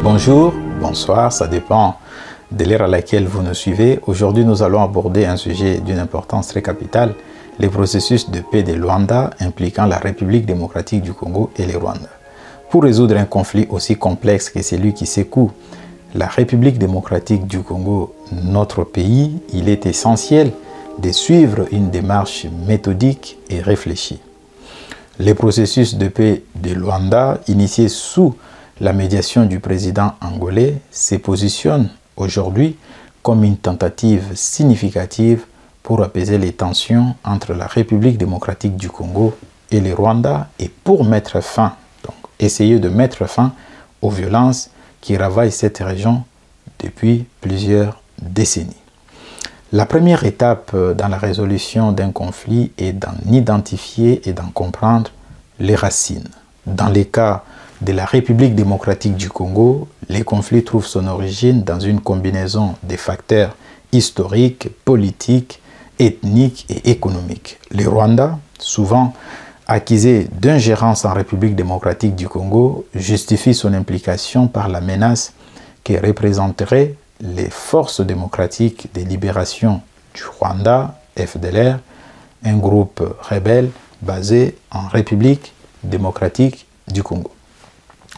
Bonjour, bonsoir, ça dépend de l'ère à laquelle vous nous suivez. Aujourd'hui, nous allons aborder un sujet d'une importance très capitale, les processus de paix de Luanda impliquant la République démocratique du Congo et le Rwanda. Pour résoudre un conflit aussi complexe que celui qui secoue la République démocratique du Congo, notre pays, il est essentiel de suivre une démarche méthodique et réfléchie. Les processus de paix de Luanda, initiés sous la médiation du président angolais, se positionnent aujourd'hui comme une tentative significative pour apaiser les tensions entre la République démocratique du Congo et le Rwanda et pour mettre fin, donc essayer de mettre fin aux violences qui ravagent cette région depuis plusieurs décennies. La première étape dans la résolution d'un conflit est d'en identifier et d'en comprendre les racines. Dans les cas de la République démocratique du Congo, les conflits trouvent son origine dans une combinaison de facteurs historiques, politiques, ethniques et économiques. Le Rwanda, souvent accusé d'ingérence en République démocratique du Congo, justifie son implication par la menace que représenteraient les forces démocratiques de libération du Rwanda, FDLR, un groupe rebelle basé en République démocratique du Congo.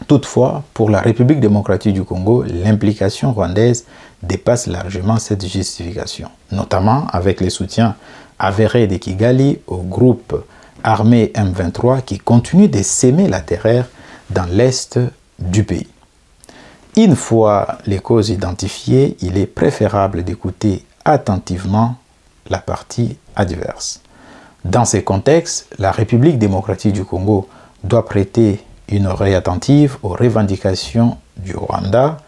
Toutefois, pour la République démocratique du Congo, l'implication rwandaise dépasse largement cette justification, notamment avec le soutien avéré de Kigali au groupe armé M23 qui continue de s'aimer la terreur dans l'est du pays. Une fois les causes identifiées, il est préférable d'écouter attentivement la partie adverse. Dans ces contextes, la République démocratique du Congo doit prêter une oreille attentive aux revendications du Rwanda.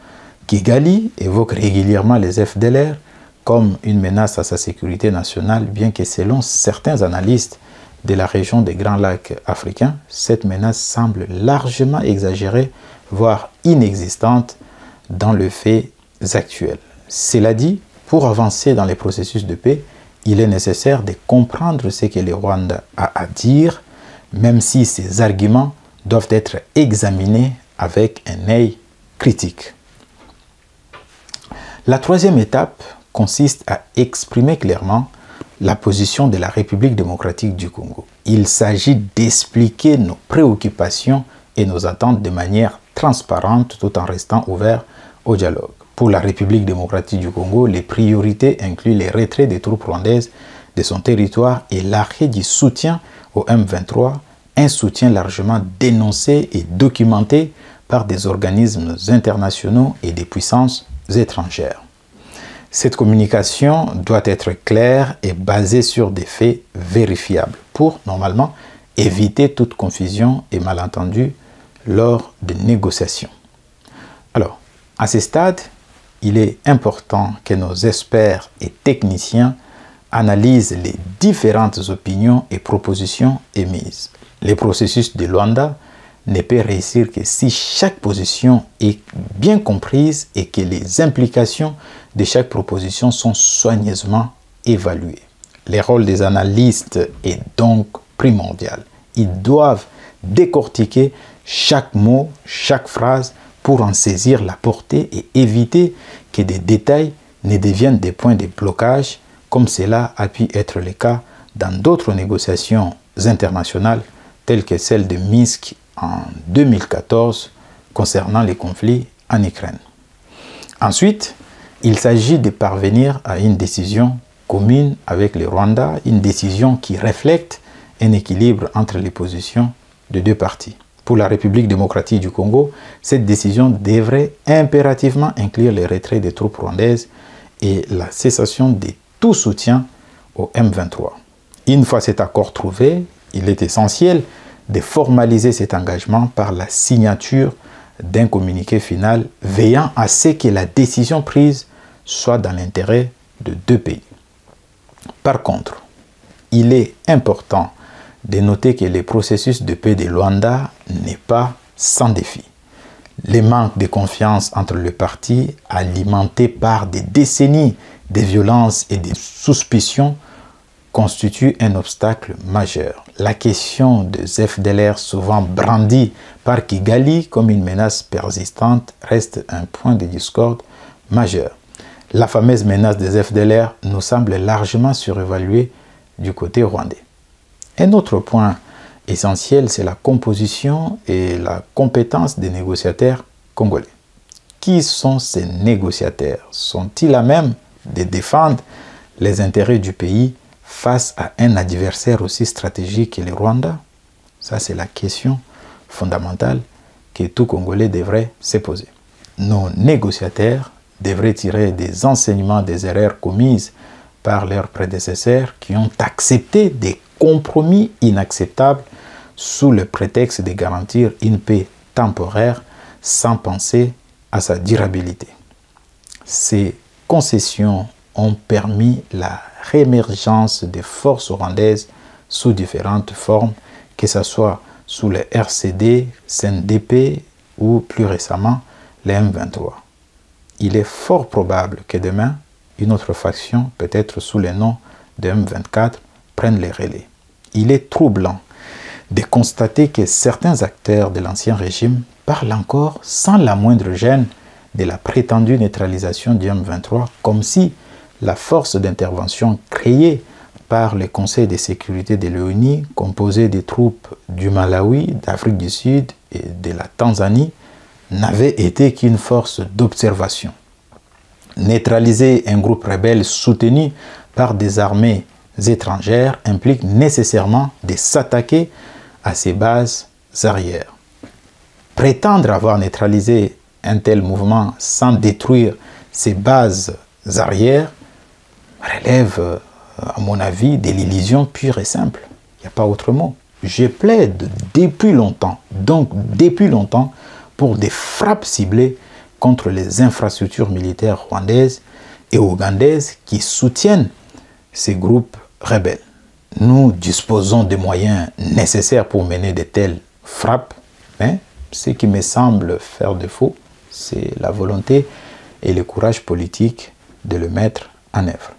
Kigali évoque régulièrement les FDLR comme une menace à sa sécurité nationale, bien que selon certains analystes de la région des Grands Lacs africains, cette menace semble largement exagérée, voire inexistante dans les faits actuels. Cela dit, pour avancer dans les processus de paix, il est nécessaire de comprendre ce que le Rwanda a à dire, même si ces arguments doivent être examinés avec un œil critique. La troisième étape consiste à exprimer clairement la position de la République démocratique du Congo. Il s'agit d'expliquer nos préoccupations et nos attentes de manière transparente tout en restant ouvert au dialogue. Pour la République démocratique du Congo, les priorités incluent les retraits des troupes rwandaises de son territoire et l'arrêt du soutien au M23, un soutien largement dénoncé et documenté par des organismes internationaux et des puissances étrangères. Cette communication doit être claire et basée sur des faits vérifiables pour, normalement, éviter toute confusion et malentendu lors des négociations. Alors, à ce stade, il est important que nos experts et techniciens analysent les différentes opinions et propositions émises. Le processus de Luanda ne peut réussir que si chaque position est bien comprise et que les implications de chaque proposition sont soigneusement évaluées. Le rôle des analystes est donc primordial. Ils doivent décortiquer chaque mot, chaque phrase pour en saisir la portée et éviter que des détails ne deviennent des points de blocage comme cela a pu être le cas dans d'autres négociations internationales telles que celle de Minsk en 2014 concernant les conflits en Ukraine. Ensuite, il s'agit de parvenir à une décision commune avec le Rwanda, une décision qui reflète un équilibre entre les positions de deux parties. Pour la République démocratique du Congo, cette décision devrait impérativement inclure le retrait des troupes rwandaises et la cessation de tout soutien au M23. Une fois cet accord trouvé, il est essentiel de formaliser cet engagement par la signature d'un communiqué final veillant à ce que la décision prise soit dans l'intérêt de deux pays. Par contre, il est important de noter que le processus de paix de Luanda n'est pas sans défi. Le manque de confiance entre les partis, alimenté par des décennies de violence et de suspicion, constitue un obstacle majeur. la question des FDLR, souvent brandie par Kigali comme une menace persistante, reste un point de discorde majeur. La fameuse menace des FDLR nous semble largement surévaluée du côté rwandais. Un autre point essentiel, c'est la composition et la compétence des négociateurs congolais. Qui sont ces négociateurs? Sont-ils à même de défendre les intérêts du pays face à un adversaire aussi stratégique que le Rwanda? Ça, c'est la question fondamentale que tout Congolais devrait se poser. Nos négociateurs devraient tirer des enseignements des erreurs commises par leurs prédécesseurs qui ont accepté des compromis inacceptables sous le prétexte de garantir une paix temporaire sans penser à sa durabilité. Ces concessions ont permis la réémergence des forces rwandaises sous différentes formes, que ce soit sous le RCD, CNDP ou plus récemment les M23. Il est fort probable que demain, une autre faction, peut-être sous le nom de M24, prenne les relais. Il est troublant de constater que certains acteurs de l'ancien régime parlent encore sans la moindre gêne de la prétendue neutralisation du M23, comme si la force d'intervention créée par le Conseil de sécurité de l'ONU, composé des troupes du Malawi, d'Afrique du Sud et de la Tanzanie, n'avait été qu'une force d'observation. Neutraliser un groupe rebelle soutenu par des armées étrangères implique nécessairement de s'attaquer à ses bases arrières. Prétendre avoir neutralisé un tel mouvement sans détruire ses bases arrières relève, à mon avis, de l'illusion pure et simple. Il n'y a pas autre mot. Je plaide depuis longtemps, pour des frappes ciblées contre les infrastructures militaires rwandaises et ougandaises qui soutiennent ces groupes rebelles. Nous disposons des moyens nécessaires pour mener de telles frappes, mais ce qui me semble faire défaut, c'est la volonté et le courage politique de le mettre en œuvre.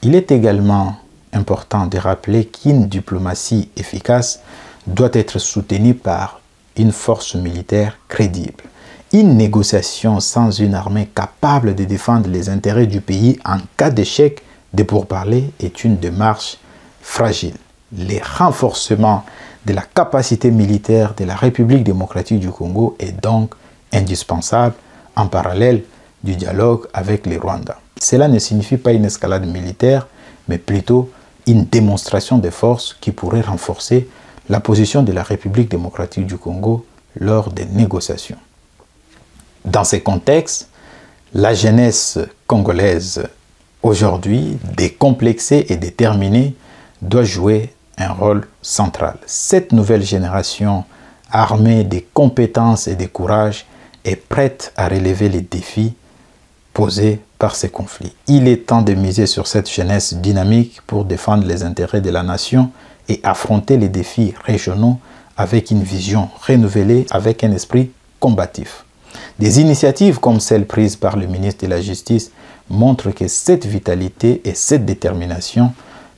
Il est également important de rappeler qu'une diplomatie efficace doit être soutenue par une force militaire crédible. Une négociation sans une armée capable de défendre les intérêts du pays en cas d'échec des pourparlers est une démarche fragile. Le renforcement de la capacité militaire de la République démocratique du Congo est donc indispensable en parallèle du dialogue avec les Rwandais. Cela ne signifie pas une escalade militaire, mais plutôt une démonstration de force qui pourrait renforcer la position de la République démocratique du Congo lors des négociations. Dans ces contextes, la jeunesse congolaise, aujourd'hui décomplexée et déterminée, doit jouer un rôle central. Cette nouvelle génération, armée des compétences et du courage, est prête à relever les défis posés par ces conflits. Il est temps de miser sur cette jeunesse dynamique pour défendre les intérêts de la nation et affronter les défis régionaux avec une vision renouvelée, avec un esprit combatif. Des initiatives comme celle prise par le ministre de la Justice montrent que cette vitalité et cette détermination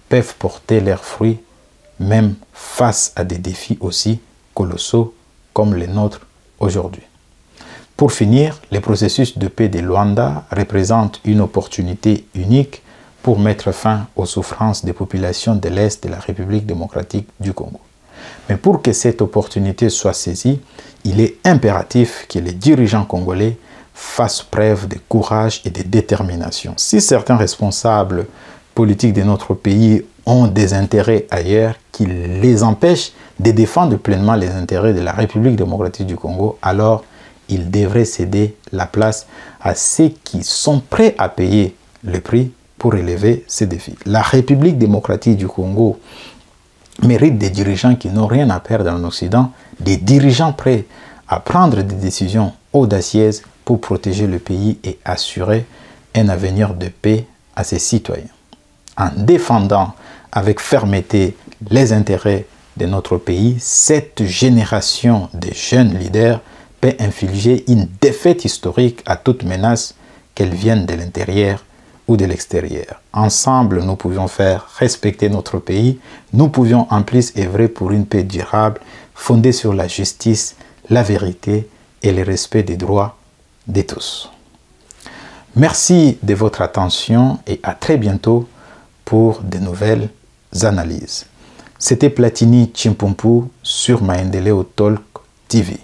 peuvent porter leurs fruits même face à des défis aussi colossaux comme les nôtres aujourd'hui. Pour finir, le processus de paix de Luanda représente une opportunité unique pour mettre fin aux souffrances des populations de l'Est de la République démocratique du Congo. Mais pour que cette opportunité soit saisie, il est impératif que les dirigeants congolais fassent preuve de courage et de détermination. Si certains responsables politiques de notre pays ont des intérêts ailleurs qui les empêchent de défendre pleinement les intérêts de la République démocratique du Congo, alors ils devraient céder la place à ceux qui sont prêts à payer le prix pour relever ces défis. La République démocratique du Congo mérite des dirigeants qui n'ont rien à perdre en Occident, des dirigeants prêts à prendre des décisions audacieuses pour protéger le pays et assurer un avenir de paix à ses citoyens. En défendant avec fermeté les intérêts de notre pays, cette génération de jeunes leaders peut infliger une défaite historique à toute menace, qu'elle vienne de l'intérieur ou de l'extérieur. Ensemble, nous pouvions faire respecter notre pays. Nous pouvions en plus œuvrer pour une paix durable, fondée sur la justice, la vérité et le respect des droits de tous. Merci de votre attention et à très bientôt pour de nouvelles analyses. C'était Platini Chimpumpu sur Maendeleo Talk TV.